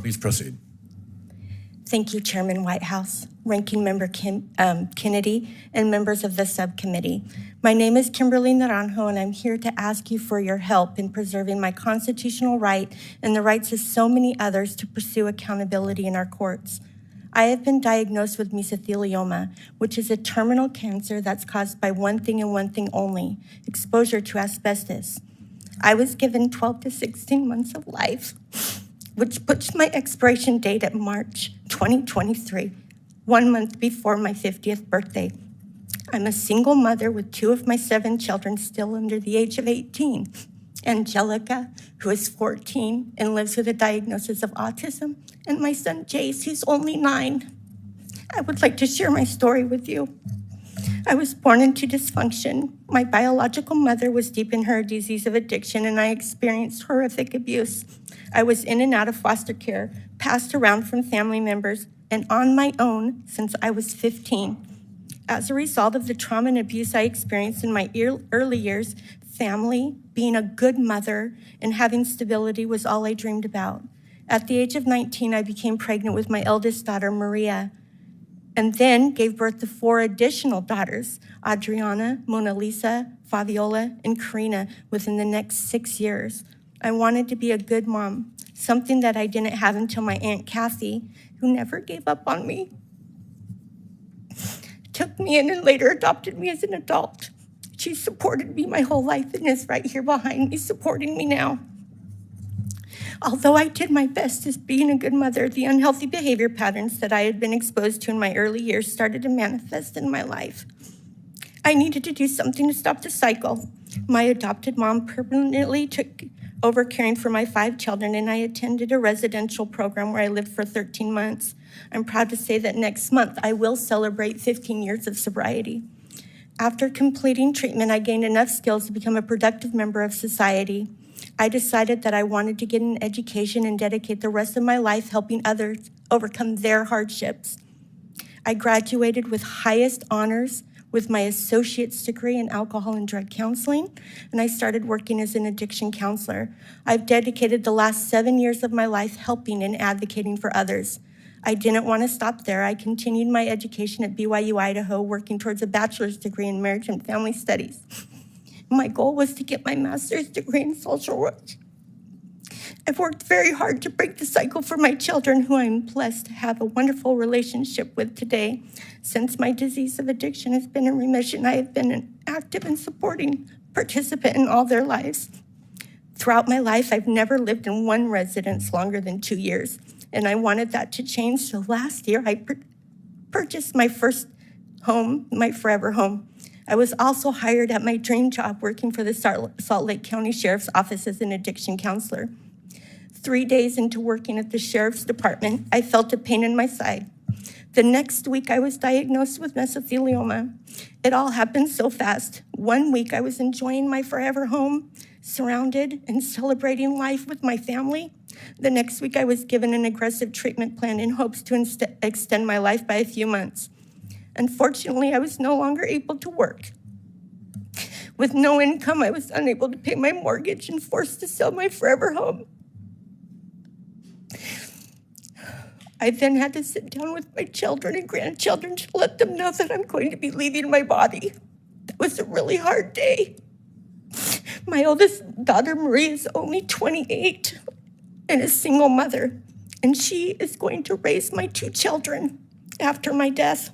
Please proceed. Thank you, Chairman Whitehouse, Ranking Member Kennedy, and members of the subcommittee. My name is Kimberly Naranjo, and I'm here to ask you for your help in preserving my constitutional right and the rights of so many others to pursue accountability in our courts. I have been diagnosed with mesothelioma, which is a terminal cancer that's caused by one thing and one thing only: exposure to asbestos. I was given 12 to 16 months of life, which puts my expiration date at March 2023, 1 month before my 50th birthday. I'm a single mother with 2 of my 7 children still under the age of 18. Angelica, who is 14 and lives with a diagnosis of autism, and my son Jace, who's only 9. I would like to share my story with you. I was born into dysfunction. My biological mother was deep in her disease of addiction, and I experienced horrific abuse. I was in and out of foster care, passed around from family members, and on my own since I was 15. As a result of the trauma and abuse I experienced in my early years, family, being a good mother, and having stability was all I dreamed about. At the age of 19, I became pregnant with my eldest daughter, Maria, and then gave birth to 4 additional daughters, Adriana, Mona Lisa, Fabiola, and Karina, within the next 6 years. I wanted to be a good mom, something that I didn't have until my Aunt Kathy, who never gave up on me, took me in and later adopted me as an adult. She supported me my whole life and is right here behind me supporting me now. Although I did my best as being a good mother, the unhealthy behavior patterns that I had been exposed to in my early years started to manifest in my life. I needed to do something to stop the cycle. My adopted mom permanently took over caring for my 5 children, and I attended a residential program where I lived for 13 months. I'm proud to say that next month I will celebrate 15 years of sobriety. After completing treatment, I gained enough skills to become a productive member of society. I decided that I wanted to get an education and dedicate the rest of my life helping others overcome their hardships. I graduated with highest honors with my associate's degree in alcohol and drug counseling, and I started working as an addiction counselor. I've dedicated the last 7 years of my life helping and advocating for others. I didn't want to stop there. I continued my education at BYU, Idaho, working towards a bachelor's degree in marriage and family studies. My goal was to get my master's degree in social work. I've worked very hard to break the cycle for my children, who I'm blessed to have a wonderful relationship with today. Since my disease of addiction has been in remission, I have been an active and supporting participant in all their lives. Throughout my life, I've never lived in one residence longer than 2 years, and I wanted that to change. So last year, I purchased my first home, my forever home. I was also hired at my dream job working for the Salt Lake County Sheriff's Office as an addiction counselor. 3 days into working at the Sheriff's Department, I felt a pain in my side. The next week, I was diagnosed with mesothelioma. It all happened so fast. 1 week, I was enjoying my forever home, surrounded and celebrating life with my family. The next week, I was given an aggressive treatment plan in hopes to extend my life by a few months. Unfortunately, I was no longer able to work. With no income, I was unable to pay my mortgage and forced to sell my forever home. I then had to sit down with my children and grandchildren to let them know that I'm going to be leaving my body. That was a really hard day. My oldest daughter, Maria, is only 28 and a single mother, and she is going to raise my 2 children after my death.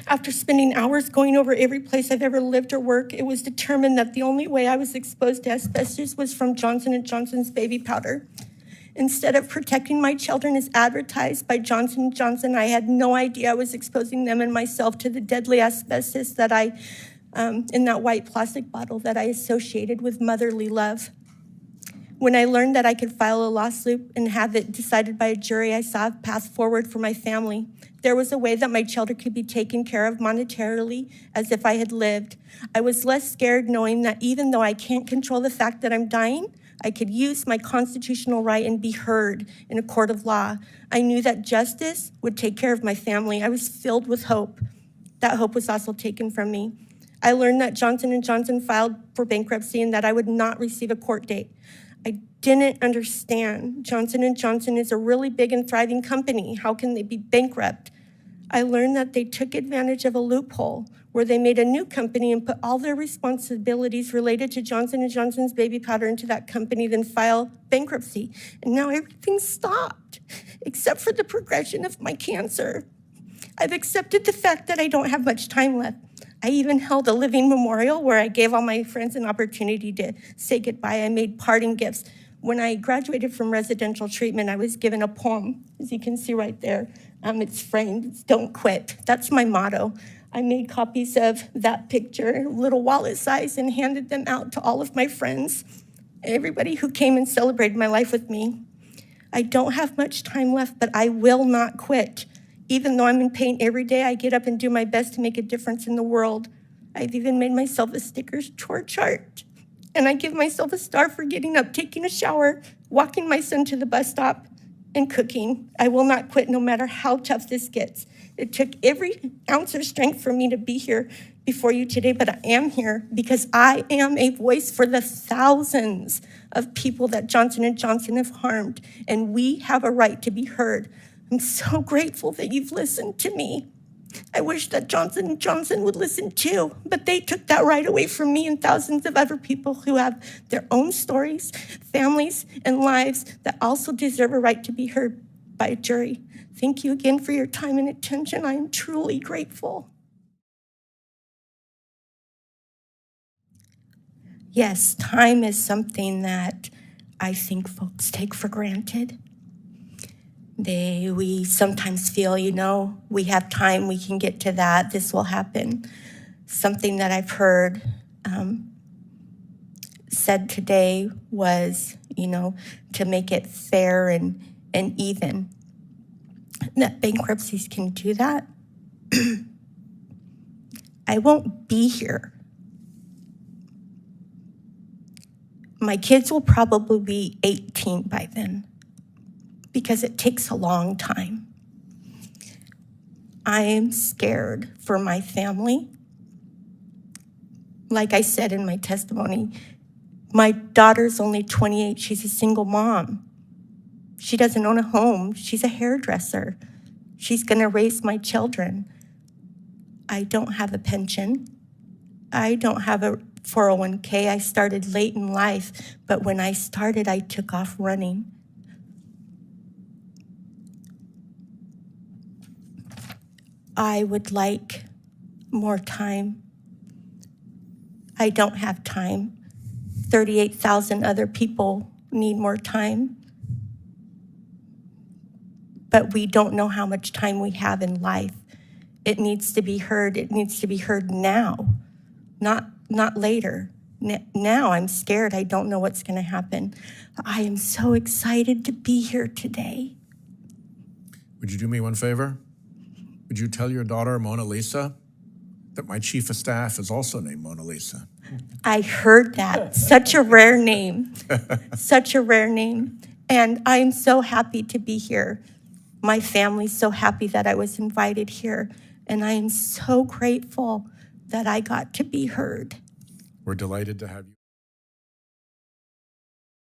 After spending hours going over every place I've ever lived or worked, it was determined that the only way I was exposed to asbestos was from Johnson & Johnson's baby powder. Instead of protecting my children as advertised by Johnson & Johnson, I had no idea I was exposing them and myself to the deadly asbestos that in that white plastic bottle that I associated with motherly love. When I learned that I could file a lawsuit and have it decided by a jury, I saw a path forward for my family. There was a way that my children could be taken care of monetarily as if I had lived. I was less scared knowing that even though I can't control the fact that I'm dying, I could use my constitutional right and be heard in a court of law. I knew that justice would take care of my family. I was filled with hope. That hope was also taken from me. I learned that Johnson & Johnson filed for bankruptcy and that I would not receive a court date. I didn't understand. Johnson & Johnson is a really big and thriving company. How can they be bankrupt? I learned that they took advantage of a loophole where they made a new company and put all their responsibilities related to Johnson & Johnson's baby powder into that company, then file bankruptcy. And now everything's stopped, except for the progression of my cancer. I've accepted the fact that I don't have much time left. I even held a living memorial where I gave all my friends an opportunity to say goodbye. I made parting gifts. When I graduated from residential treatment, I was given a poem, as you can see right there. It's framed, it's "Don't Quit." That's my motto. I made copies of that picture, little wallet size, and handed them out to all of my friends, everybody who came and celebrated my life with me. I don't have much time left, but I will not quit. Even though I'm in pain every day, I get up and do my best to make a difference in the world. I've even made myself a sticker chore chart. And I give myself a star for getting up, taking a shower, walking my son to the bus stop, and cooking. I will not quit no matter how tough this gets. It took every ounce of strength for me to be here before you today, but I am here because I am a voice for the thousands of people that Johnson & Johnson have harmed, and we have a right to be heard. I'm so grateful that you've listened to me. I wish that Johnson & Johnson would listen too, but they took that right away from me and thousands of other people who have their own stories, families, and lives that also deserve a right to be heard by a jury. Thank you again for your time and attention. I am truly grateful. Yes, time is something that I think folks take for granted. We sometimes feel, we have time, we can get to that, this will happen. Something that I've heard said today was, to make it fair and even, that bankruptcies can do that. I won't be here. My kids will probably be 18 by then, because it takes a long time. I am scared for my family. Like I said in my testimony, my daughter's only 28. She's a single mom. She doesn't own a home. She's a hairdresser. She's gonna raise my children. I don't have a pension. I don't have a 401k. I started late in life, but when I started, I took off running. I would like more time. I don't have time. 38,000 other people need more time. But we don't know how much time we have in life. It needs to be heard. It needs to be heard now, not later. Now I'm scared. I don't know what's going to happen. I am so excited to be here today. Would you do me one favor? Would you tell your daughter, Mona Lisa, that my chief of staff is also named Mona Lisa? I heard that. Such a rare name. Such a rare name. And I'm so happy to be here. My family's so happy that I was invited here. And I am so grateful that I got to be heard. We're delighted to have you.